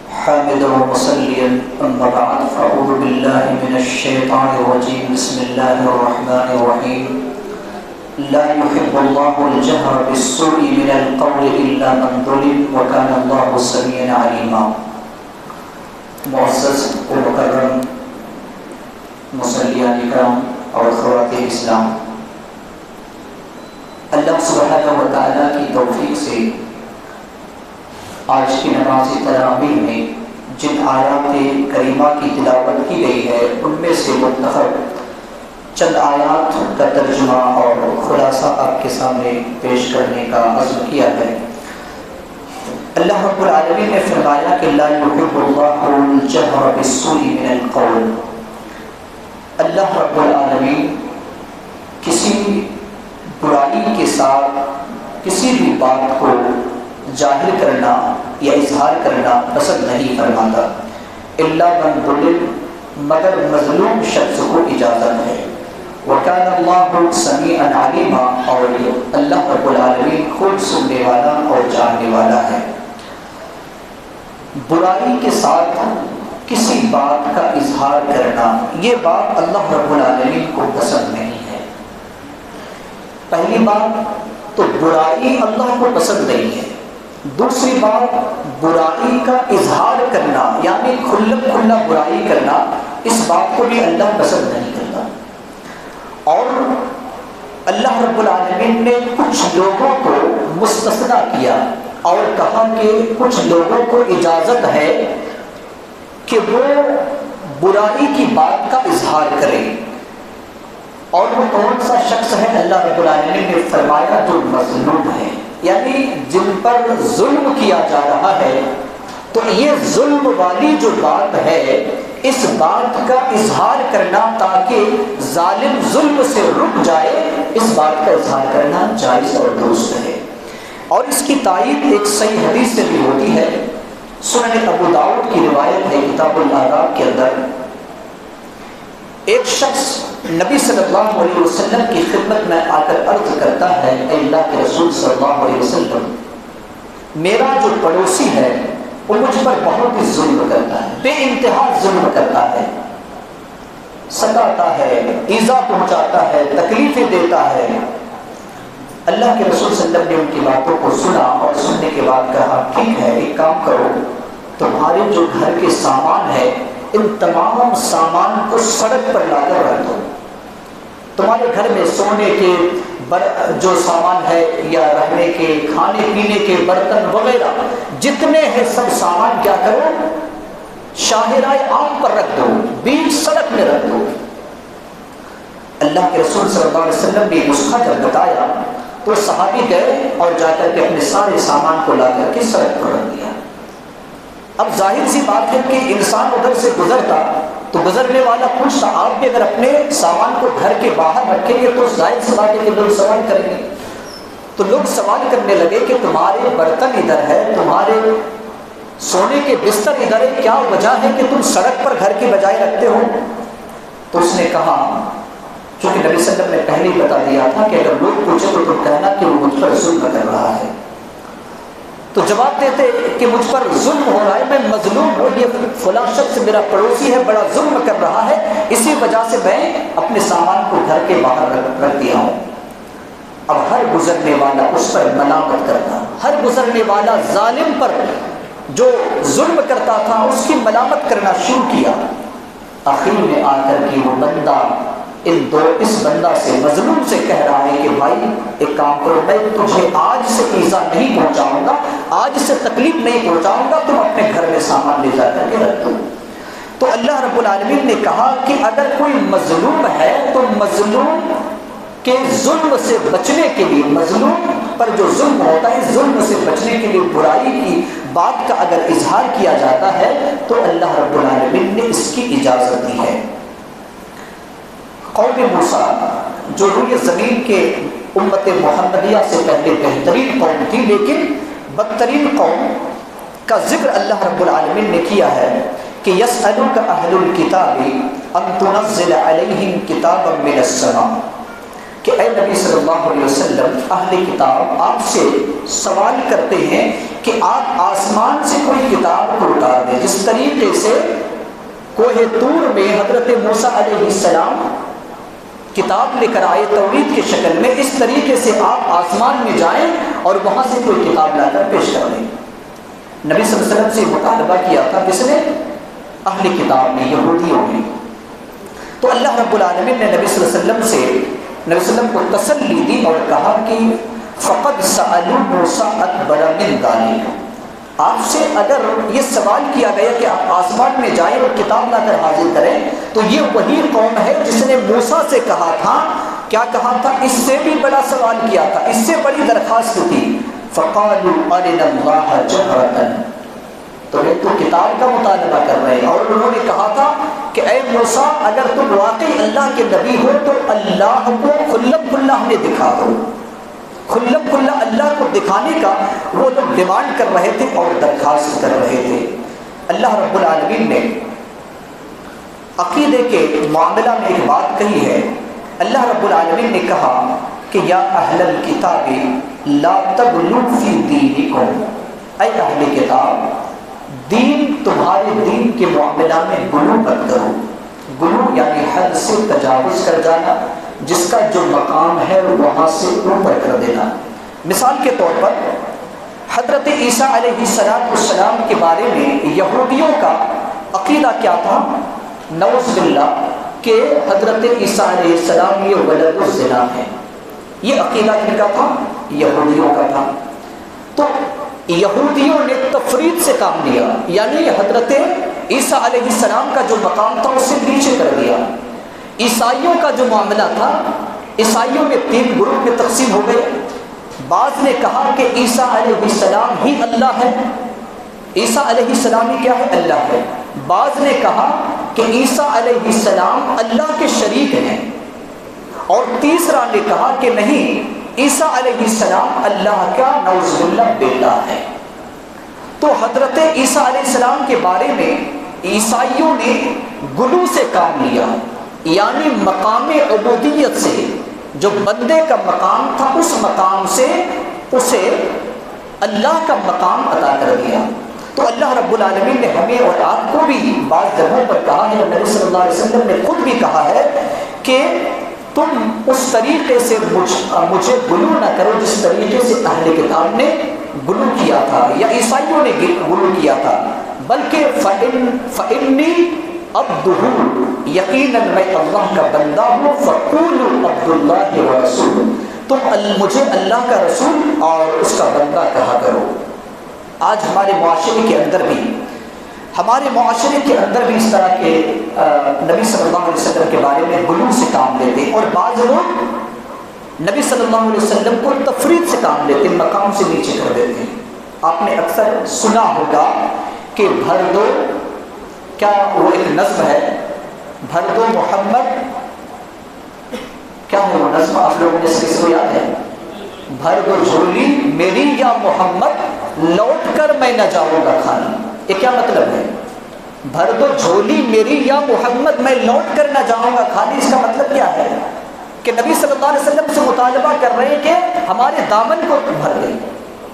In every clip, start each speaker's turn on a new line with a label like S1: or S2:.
S1: حامدا ومصليا أما بعد فأعوذ بالله من الشيطان الرجيم بسم الله الرحمن الرحيم لا يحب الله الجهر بالسوء من القول إلا من ظلم وكان الله سميعا عليما. معزز و مکرم مصلیان کرام اور خواتین اسلام، اللہ سبحانہ و تعالیٰ کی توفیق سے آج کی نماز تراویح میں جن آیات کریمہ کی تلاوت کی گئی ہے ان میں سے منتخب چند آیات کا ترجمہ اور خلاصہ آپ کے سامنے پیش کرنے کا عزم کیا ہے. اللہ رب العالمین نے فرمایا کہ لا يحب اللہ الجہر بالسوء من القول. اللہ رب العالمین کسی برائی کے ساتھ کسی بھی بات کو ظاہر کرنا یا اظہار کرنا پسند نہیں فرماتا. الا من ظلم، مگر مظلوم شخص کو اجازت ہے. وَكَانَ اللَّهُ سَمِيعًا عَلِيمًا، اور اللہ رب العالمین خود سننے والا اور جاننے والا ہے. برائی کے ساتھ کسی بات کا اظہار کرنا، یہ بات اللہ رب العالمین کو پسند نہیں ہے. پہلی بات تو برائی اللہ کو پسند نہیں ہے. دوسری بات، برائی کا اظہار کرنا یعنی کھلم کھلا برائی کرنا، اس بات کو بھی اللہ پسند نہیں کرتا. اور اللہ رب العالمین نے کچھ لوگوں کو مستثنیٰ کیا اور کہا کہ کچھ لوگوں کو اجازت ہے کہ وہ برائی کی بات کا اظہار کریں. اور وہ کون سا شخص ہے؟ اللہ رب العالمین نے فرمایا جو مظلوم ہے، یعنی جن پر ظلم کیا جا رہا ہے. تو یہ ظلم والی جو بات ہے، اس بات کا اظہار کرنا تاکہ ظالم ظلم سے رک جائے، اس بات کا اظہار کرنا جائز اور درست ہے. اور اس کی تائید ایک صحیح حدیث سے بھی ہوتی ہے. سنن ابو داؤد کی روایت ہے کتاب الآداب کے اندر. ایک شخص نبی صلی اللہ علیہ وسلم کی خدمت میں آ کر عرض کرتا ہے، اے اللہ کے رسول صلی اللہ علیہ وسلم، میرا جو پڑوسی ہے وہ مجھ پر بہت ہی ظلم کرتا ہے، بے انتہا ظلم کرتا ہے، ستاتا ہے، ایذا پہنچاتا ہے، تکلیفیں دیتا ہے. اللہ کے رسول صلی اللہ علیہ وسلم نے ان کی باتوں کو سنا اور سننے کے بعد کہا، ٹھیک ہے، ایک کام کرو، تمہارے جو گھر کے سامان ہے ان تمام سامان کو سڑک پر لا کر رکھ دو. تمہارے گھر میں سونے کے جو سامان ہے یا رہنے کے کھانے پینے کے برتن وغیرہ جتنے ہیں سب سامان کیا کرو، شاہراہ عام پر رکھ دو، بیچ سڑک میں رکھ دو. اللہ کے رسول صلی اللہ علیہ وسلم نے نسخہ جب بتایا تو صحابی گئے اور جا کر کے اپنے سارے سامان کو لا کر کے سڑک پر رکھ دیا. اب ظاہر سی بات ہے کہ انسان ادھر سے گزرتا تو گزرنے والا پوچھتا، آپ بھی اگر اپنے سامان کو گھر کے باہر رکھیں گے تو ظاہر سی بات ہے کہ لوگ سوال کریں گے. تو لوگ سوال کرنے لگے کہ تمہارے برتن ادھر ہے، تمہارے سونے کے بستر ادھر ہے، کیا وجہ ہے کہ تم سڑک پر گھر کی بجائے رکھتے ہو؟ تو اس نے کہا، چونکہ نبی صلی اللہ علیہ وسلم نے پہلے ہی بتا دیا تھا کہ اگر لوگ پوچھیں تو تم کہنا کہ وہ مجھ پر ظلم کر رہا ہے. تو جواب دیتے کہ مجھ پر ظلم ہو رہا ہے، میں مظلوم ہوں، یہ فلاں شخص میرا پڑوسی ہے، بڑا ظلم کر رہا ہے، اسی وجہ سے میں اپنے سامان کو گھر کے باہر رکھ دیا ہوں. اب ہر گزرنے والا اس پر ملامت کرتا، ہر گزرنے والا ظالم پر جو ظلم کرتا تھا اس کی ملامت کرنا شروع کیا. آخر میں آ کر کے وہ بندہ اس بندہ سے مظلوم سے کہہ رہا ہے کہ بھائی ایک کام کرو، میں تجھے آج سے ایذا نہیں پہنچاؤں گا، آج سے تکلیف نہیں پہنچاؤں گا، تم اپنے گھر میں سامان لے جا کر کے رکھ دو. تو اللہ رب العالمین نے کہا کہ اگر کوئی مظلوم ہے تو مظلوم کے ظلم سے بچنے کے لیے، مظلوم پر جو ظلم ہوتا ہے ظلم سے بچنے کے لیے برائی کی بات کا اگر اظہار کیا جاتا ہے تو اللہ رب العالمین نے اس کی اجازت دی ہے. قوم موسیٰ جو روئے زمین کے امت محمدیہ سے پہلے بہترین قوم تھی لیکن بدترین قوم کا ذکر اللہ رب العالمین نے کیا ہے کہ یسألوک اہل الکتاب ان تنزل علیہم کتابا من السماء. کہ اے نبی صلی اللہ علیہ وسلم، اہل کتاب آپ سے سوال کرتے ہیں کہ آپ آسمان سے کوئی کتاب کو اتار دیں، جس طریقے سے کوہ طور میں حضرت موسیٰ علیہ السلام کتاب لے کر آئے توحید کی شکل میں، اس طریقے سے آپ آسمان میں جائیں اور وہاں سے کوئی کتاب لا کر پیش کر دیں۔ نبی صلی اللہ علیہ وسلم سے مطالبہ کیا تھا کس نے؟ اہل کتاب نے، یہودیوں نے۔ تو اللہ رب العالمین نے نبی صلی اللہ علیہ وسلم سے نبی صلی اللہ علیہ وسلم کو تسلی دی اور کہا کہ فقد سألوا موسیٰ اکبر من ذلک، آپ سے اگر یہ سوال کیا گیا کہ آپ آسمان میں جائیں اور کتاب لا کر حاضر کریں، تو یہ وہی قوم ہے جس نے موسیٰ سے کہا تھا، کیا کہا تھا؟ اس سے بھی بڑا سوال کیا تھا، اس سے بڑی درخواست تھی، فقالوا ارنا اللہ جہرۃ، تو یہ تو کتاب کا مطالبہ کر رہے ہیں، اور انہوں نے کہا تھا کہ اے موسیٰ اگر تم واقعی اللہ کے نبی ہو تو اللہ کو کھلم کھلا ہمیں دکھا دو۔ کھلم کھلا اللہ کو دکھانے کا وہ لوگ ڈیمانڈ کر رہے تھے اور درخواست کر رہے تھے۔ اللہ رب العالمین نے عقیدے کے معاملہ میں ایک بات کہی ہے۔ اللہ رب العالمین نے کہا کہ یا اہل الکتاب لا تغلوا فی دینکم، اے اہل کتاب دین، تمہارے دین کے معاملہ میں غلو مت کرو۔ غلو یعنی حد سے تجاوز کر جانا، جس کا جو مقام ہے وہاں سے اوپر کر دینا۔ مثال کے طور پر حضرت عیسیٰ علیہ السلام کے بارے میں یہودیوں کا عقیدہ کیا تھا؟ نعوذ باللہ کہ حضرت عیسیٰ علیہ السلام یہ ولد الزنا ہے، یہ عقیدہ کن کا تھا؟ یہودیوں کا تھا۔ تو یہودیوں نے تفرید سے کام لیا، یعنی حضرت عیسیٰ علیہ السلام کا جو مقام تھا اسے نیچے کر دیا۔ عیسائیوں کا جو معاملہ تھا، عیسائیوں میں 3 گروپ میں تقسیم ہو گئے۔ بعض نے کہا کہ عیسیٰ علیہ السلام ہی اللہ ہے، عیسیٰ علیہ السلام ہی کیا ہے؟ اللہ ہے۔ بعض نے کہا کہ عیسیٰ علیہ السلام اللہ کے شریک ہیں، اور تیسرا نے کہا کہ نہیں، عیسیٰ علیہ السلام اللہ کا نعوذ باللہ بیٹا ہے۔ تو حضرت عیسیٰ علیہ السلام کے بارے میں عیسائیوں نے غلو سے کام لیا، یعنی مقام عبودیت سے، جو بندے کا مقام تھا اس مقام سے اسے اللہ کا مقام عطا کر دیا۔ تو اللہ رب العالمین نے ہمیں اور آپ کو بھی بعض جگہوں پر کہا ہے، اور نبی صلی اللہ علیہ وسلم نے خود بھی کہا ہے کہ تم اس طریقے سے مجھے غلو نہ کرو جس طریقے سے اہل کتاب نے غلو کیا تھا یا عیسائیوں نے غلو کیا تھا، بلکہ فإنی عبدہ، یقیناً میں اللہ کا بندہ ہوں، فقولوا عبد اللہ ورسولہ، تم مجھے اللہ کا رسول اور اس کا بندہ کہا کرو۔ آج ہمارے معاشرے کے اندر بھی اس طرح کے نبی صلی اللہ علیہ وسلم کے بارے میں غلو سے کام لیتے، اور بعض لوگ نبی صلی اللہ علیہ وسلم کو تفرید سے کام لیتے، مقام سے نیچے کر دیتے ہیں۔ آپ نے اکثر سنا ہوگا کہ بھر دو، کیا وہ ایک نظم ہے، بھر دو محمد، کیا ہے وہ نظم؟ آپ لوگوں نے کسی کو یاد ہے؟ بھر دو جھولی میری یا محمد، لوٹ کر میں نہ جاؤں گا خالی۔ یہ کیا مطلب ہے؟ بھر دو جھولی میری یا محمد، میں لوٹ کر نہ جاؤں گا خالی۔ اس کا مطلب کیا ہے؟ کہ نبی صلی اللہ علیہ وسلم سے مطالبہ کر رہے ہیں کہ ہمارے دامن کو بھر دیں۔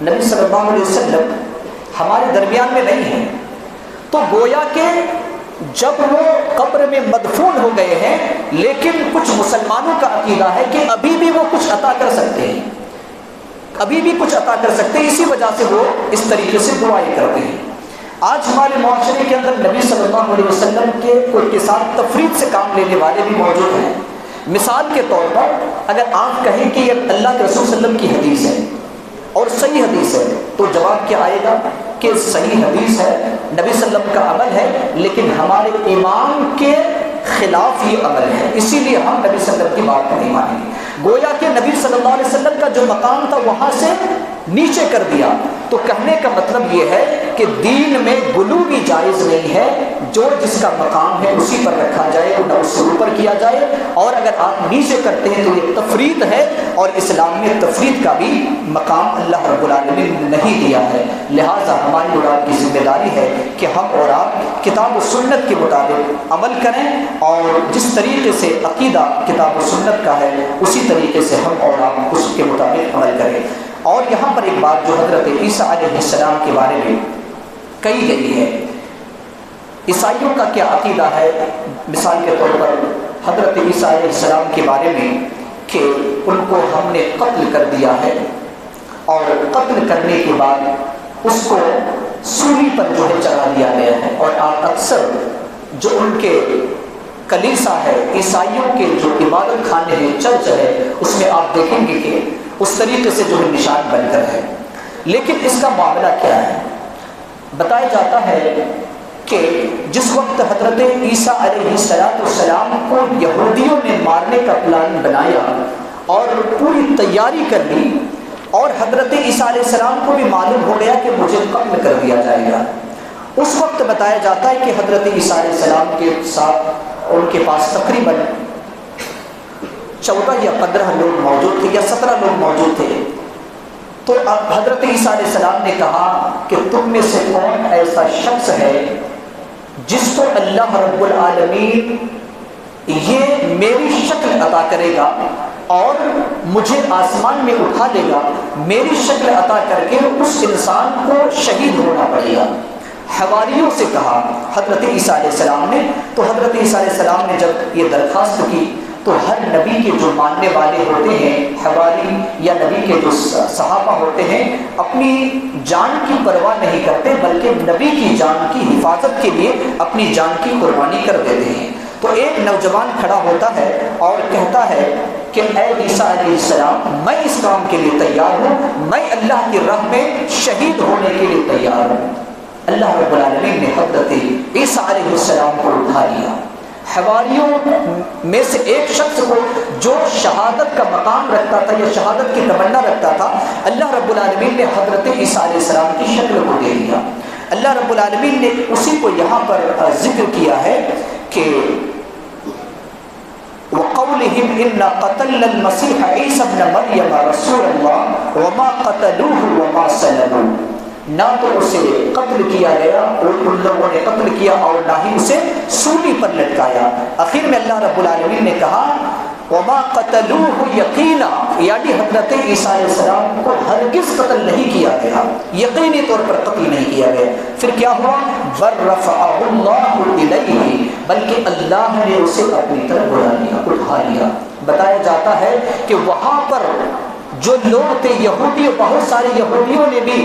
S1: نبی صلی اللہ علیہ وسلم ہمارے درمیان میں نہیں ہیں، تو گویا کہ جب وہ قبر میں مدفون ہو گئے ہیں، لیکن کچھ مسلمانوں کا عقیدہ ہے کہ ابھی بھی وہ کچھ عطا کر سکتے ہیں، ابھی بھی کچھ عطا کر سکتے ہیں، اسی وجہ سے وہ اس طریقے سے دعائیں کرتے ہیں۔ آج ہمارے معاشرے کے اندر نبی صلی اللہ علیہ وسلم کے ساتھ تفرید سے کام لینے والے بھی موجود ہیں۔ مثال کے طور پر اگر آپ کہیں کہ یہ اللہ کے رسول صلی اللہ علیہ وسلم کی حدیث ہے اور صحیح حدیث ہے، تو جواب کیا آئے گا کہ صحیح حدیث ہے، نبی صلی اللہ علیہ وسلم کا عمل ہے، لیکن ہمارے امام کے خلاف یہ عمل ہے، اسی لیے ہم نبی صلی اللہ علیہ وسلم کی بات نہیں مانیں گے۔ گویا کہ نبی صلی اللہ علیہ وسلم کا جو مقام تھا وہاں سے نیچے کر دیا، تو کہنے کا مطلب یہ ہے کہ دین میں غلو بھی جائز نہیں ہے، جو جس کا مقام ہے اسی پر رکھا جائے، نہ اس سے اوپر کیا جائے، اور اگر آپ نیچے کرتے ہیں تو یہ تفریط ہے، اور اسلام میں تفریط کا بھی مقام اللہ رب العالمین نے نہیں دیا ہے۔ لہٰذا ہماری اور آپ کی ذمہ داری ہے کہ ہم اور آپ کتاب و سنت کے مطابق عمل کریں، اور جس طریقے سے عقیدہ کتاب و سنت کا ہے اسی طریقے سے ہم اور آپ اس کے مطابق عمل کریں۔ اور یہاں پر ایک بات جو حضرت عیسیٰ علیہ السلام کے بارے میں کہی گئی ہے، عیسائیوں کا کیا عقیدہ ہے، مثال کے طور پر حضرت عیسیٰ علیہ السلام کے بارے میں کہ ان کو ہم نے قتل کر دیا ہے، اور قتل کرنے کے بعد اس کو سولی پر جو ہے چڑھا دیا گیا ہے، اور آپ اکثر جو ان کے کلیسا ہے، عیسائیوں کے جو عبادت خانے ہیں، چرچ ہے، اس میں آپ دیکھیں گے کہ اس طریقے سے جو ہے نشان بن کر ہے۔ لیکن اس کا معاملہ کیا ہے؟ بتایا جاتا ہے کہ جس وقت حضرت عیسیٰ علیہ السلام کو یہودیوں نے مارنے کا پلان بنایا اور پوری تیاری کر لی، اور حضرت عیسیٰ علیہ السلام کو بھی معلوم ہو گیا کہ مجھے قتل کر دیا جائے گا، اس وقت بتایا جاتا ہے کہ حضرت عیسیٰ علیہ السلام کے ساتھ ان کے پاس تقریباً 14 یا 15 لوگ موجود تھے یا 17 لوگ موجود تھے۔ تو حضرت عیسیٰ علیہ السلام نے کہا کہ تم میں سے کون ایسا شخص ہے جس کو اللہ رب العالمین یہ میری شکل عطا کرے گا اور مجھے آسمان میں اٹھا لے گا، میری شکل عطا کر کے اس انسان کو شہید ہونا پڑے گا۔ حواریوں سے کہا حضرت عیسیٰ علیہ السلام نے، تو حضرت عیسیٰ علیہ السلام نے جب یہ درخواست کی تو ہر نبی کے جو ماننے والے ہوتے ہیں، حواری یا نبی کے جو صحابہ ہوتے ہیں، اپنی جان کی پرواہ نہیں کرتے بلکہ نبی کی جان کی حفاظت کے لیے اپنی جان کی قربانی کر دیتے ہیں۔ تو ایک نوجوان کھڑا ہوتا ہے اور کہتا ہے کہ اے عیسیٰ علیہ السلام، میں اس کام کے لیے تیار ہوں، میں اللہ کی راہ میں شہید ہونے کے لیے تیار ہوں۔ اللہ رب العالمین نے حضرت عیسیٰ علیہ السلام کو اٹھا لیا۔ حواریوں میں سے ایک شخص کو جو شہادت کا مقام رکھتا تھا یا شہادت کی تمنا رکھتا تھا، اللہ رب العالمین نے حضرت عیسیٰ علیہ السلام کی شکل کو دے دیا۔ اللہ رب العالمین نے اسی کو یہاں پر ذکر کیا ہے کہ وَقَوْلِهِمْ إِنَّا قَتَلْنَا الْمَسِيحَ عِيسَى ابْنَ مَرْيَمَ رَسُولَ اللَّهِ وَمَا قَتَلُوهُ وَمَا صَلَبُوهُ، نہ تو اسے قتل کیا گیا اور ان لوگوں نے قتل کیا اور نہ ہی اسے سولی پر لٹکایا۔ آخر میں اللہ رب العالمین نے کہا وما قتلوه یقینا، یعنی حضرت عیسیٰ علیہ السلام کو ہرگز قتل نہیں کیا گیا، یقینی طور پر قتل نہیں کیا گیا۔ پھر کیا ہوا؟ وَرَفَعَهُ اللَّهُ إِلَيْهِ، بلکہ اللہ نے اسے اپنی طرف بلا لیا، اٹھا لیا۔ بتایا جاتا ہے کہ وہاں پر جو لوگ تھے یہودی، بہت سارے یہودیوں نے بھی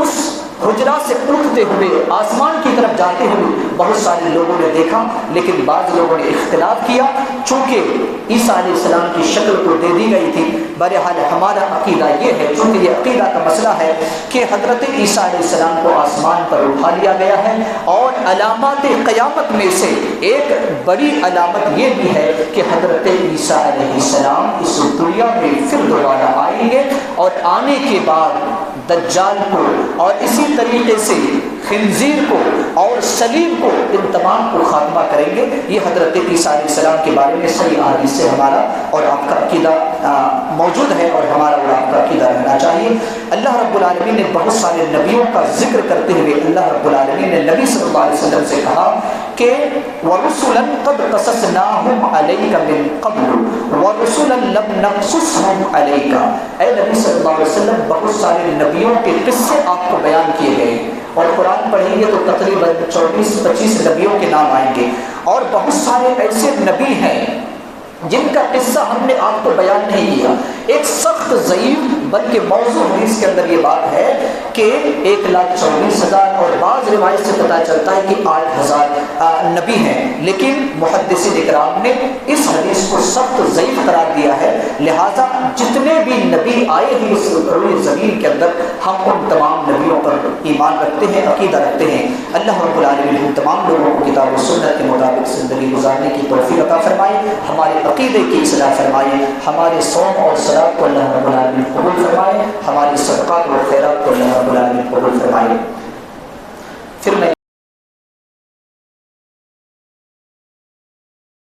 S1: اس حجرہ سے اٹھتے ہوئے آسمان کی طرف جاتے ہوئے بہت سارے لوگوں نے دیکھا، لیکن بعض لوگوں نے اختلاف کیا، چونکہ عیسیٰ علیہ السلام کی شکل تو دے دی گئی تھی۔ بہرحال ہمارا عقیدہ یہ ہے، چونکہ یہ عقیدہ کا مسئلہ ہے کہ حضرت عیسیٰ علیہ السلام کو آسمان پر اٹھا لیا گیا ہے، اور علامات قیامت میں سے ایک بڑی علامت یہ بھی ہے کہ حضرت عیسیٰ علیہ السلام اس دنیا میں پھر دوبارہ آئیں گے، اور آنے کے بعد دجال کو اور اسی طریقے سے خنزیر کو اور صلیب کو، ان تمام کو خاتمہ کریں گے۔ یہ حضرت عیسیٰ علیہ السلام کے بارے میں صحیح احادیث سے ہمارا اور آپ کا عقیدہ موجود ہے، اور ہمارا اور آپ کا عقیدہ رہنا چاہیے۔ اللہ رب العالمین نے بہت سارے نبیوں کا ذکر کرتے ہوئے اللہ رب العالمین نے نبی صلی اللہ علیہ وسلم سے کہا کہ وَرُسُلًا قَدْ قَصَصْنَاهُمْ عَلَيْكَ مِن قَبْلُ وَرُسُلًا لَمْ نَقْصُصْهُمْ عَلَيْكَ، اے نبی صلی اللہ علیہ وسلم بہت سارے نبیوں کے قصے آپ کو بیان کیے گئے، اور قرآن پڑھیں گے تو تقریباً 24-25 نبیوں کے نام آئیں گے، اور بہت سارے ایسے نبی ہیں جن کا قصہ ہم نے آپ کو بیان نہیں کیا۔ ایک سخت ضعیف بلکہ موضوع حدیث کے اندر یہ بات ہے کہ 1,24,000، اور بعض روایت سے پتہ چلتا ہے کہ 8,000 نبی ہیں، لیکن محدثین اکرام نے اس حدیث کو سخت ضعیف قرار دیا ہے۔ لہٰذا جتنے بھی نبی آئے ہیں اس روئے زمین کے اندر، ہم ان تمام نبیوں پر ایمان رکھتے ہیں، عقیدہ رکھتے ہیں۔ اللہ رب العالمین ہم تمام لوگوں کو کتاب و سنت کے مطابق زندگی گزارنے کی توفیق عطا فرمائے، ہمارے عقیدے کی اصلاح فرمائے، ہمارے صوم اور صلاۃ کو اللہ رب العالمین قبول فرمائے، ہماری صدقات و فرمائے